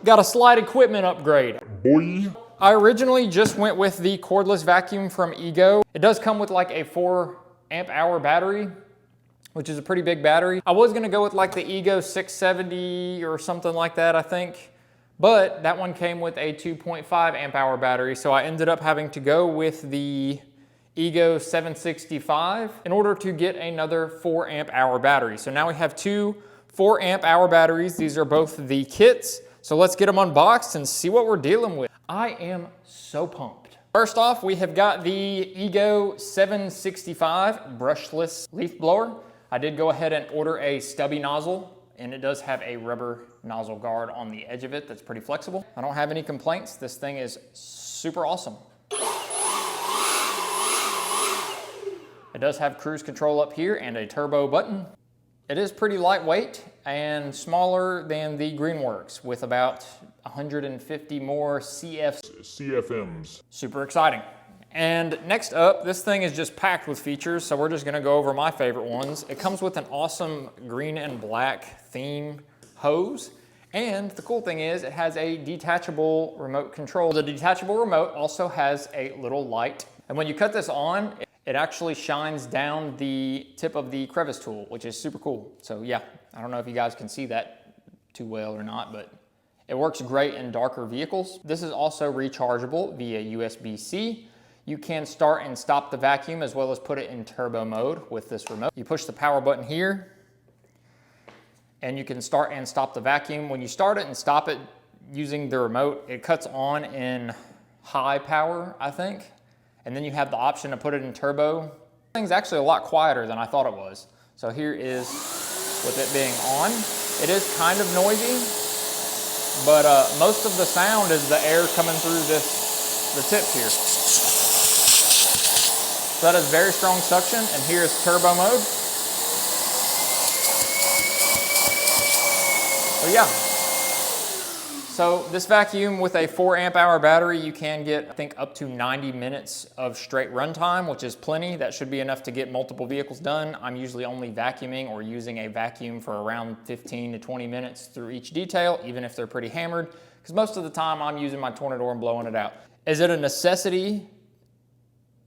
got a slight equipment upgrade. Boy. I originally just went with the cordless vacuum from Ego. It does come with like a 4 amp-hour battery, which is a pretty big battery. I was gonna go with like the Ego 670 or something like that, I think. But that one came with a 2.5 amp-hour battery, so I ended up having to go with the Ego 765 in order to get another 4 amp-hour battery. So now we have two 4 amp-hour batteries. These are both the kits. So let's get them unboxed and see what we're dealing with. I am so pumped. First off, we have got the Ego 765 brushless leaf blower. I did go ahead and order a stubby nozzle, and it does have a rubber nozzle guard on the edge of it that's pretty flexible. I don't have any complaints. This thing is super awesome. It does have cruise control up here and a turbo button. It is pretty lightweight and smaller than the Greenworks with about 150 more CFMs. Super exciting. And next up, this thing is just packed with features, so we're just gonna go over my favorite ones. It comes with an awesome green and black theme hose. And the cool thing is it has a detachable remote control. The detachable remote also has a little light. And when you cut this on, it actually shines down the tip of the crevice tool, which is super cool. So yeah, I don't know if you guys can see that too well or not, but it works great in darker vehicles. This is also rechargeable via USB-C. You can start and stop the vacuum as well as put it in turbo mode with this remote. You push the power button here and you can start and stop the vacuum. When you start it and stop it using the remote, it cuts on in high power, I think. And then you have the option to put it in turbo. This thing's actually a lot quieter than I thought it was. So here is with it being on. It is kind of noisy, but most of the sound is the air coming through the tips here. So that is very strong suction, and here is turbo mode. So yeah. So this vacuum with a 4 amp-hour battery, you can get, I think, up to 90 minutes of straight runtime, which is plenty. That should be enough to get multiple vehicles done. I'm usually only vacuuming or using a vacuum for around 15 to 20 minutes through each detail, even if they're pretty hammered, because most of the time I'm using my Tornador and blowing it out. Is it a necessity?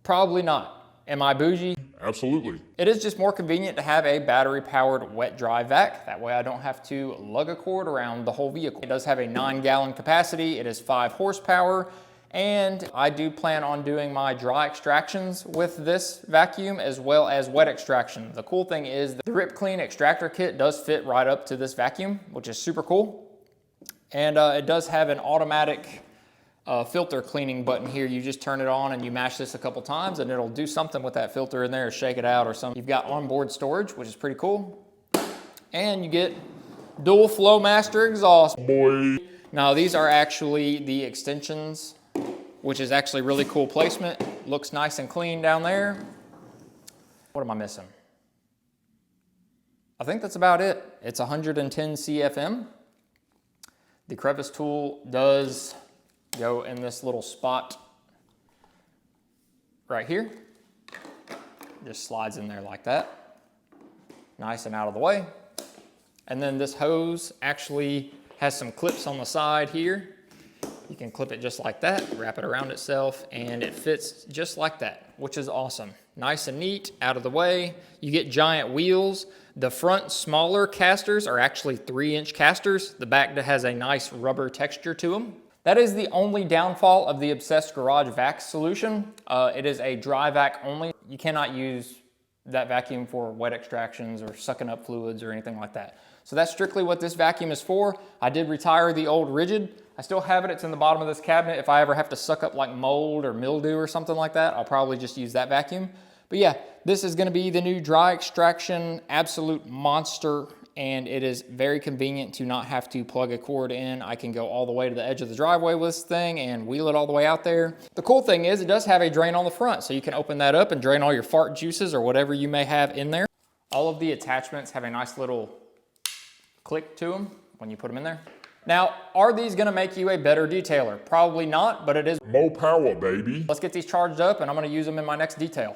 Probably not. Am I bougie? Absolutely. It is just more convenient to have a battery-powered wet-dry vac. That way I don't have to lug a cord around the whole vehicle. It does have a 9-gallon capacity. It is 5 horsepower. And I do plan on doing my dry extractions with this vacuum as well as wet extraction. The cool thing is the Rip Clean extractor kit does fit right up to this vacuum, which is super cool. And it does have an automatic filter cleaning button here. You just turn it on and you mash this a couple times and it'll do something with that filter in there, shake it out or something. You've got onboard storage, which is pretty cool. And you get dual Flowmaster exhaust. Boy. Now these are actually the extensions, which is actually really cool placement. Looks nice and clean down there. What am I missing? I think that's about it. It's 110 CFM. The crevice tool does go in this little spot right here. Just slides in there like that. Nice and out of the way. And then this hose actually has some clips on the side here. You can clip it just like that, wrap it around itself, and it fits just like that, which is awesome. Nice and neat, out of the way. You get giant wheels. The front smaller casters are actually 3-inch casters. The back has a nice rubber texture to them. That is the only downfall of the Obsessed Garage vac solution. It is a dry vac only. You cannot use that vacuum for wet extractions or sucking up fluids or anything like that. So that's strictly what this vacuum is for. I did retire the old Rigid. I still have it. It's in the bottom of this cabinet. If I ever have to suck up like mold or mildew or something like that, I'll probably just use that vacuum. But yeah, this is gonna be the new dry extraction absolute monster, and it is very convenient to not have to plug a cord in. I can go all the way to the edge of the driveway with this thing and wheel it all the way out there. The cool thing is it does have a drain on the front, so you can open that up and drain all your fart juices or whatever you may have in there. All of the attachments have a nice little click to them when you put them in there. Now, are these gonna make you a better detailer? Probably not, but it is More power, baby. Let's get these charged up and I'm gonna use them in my next detail.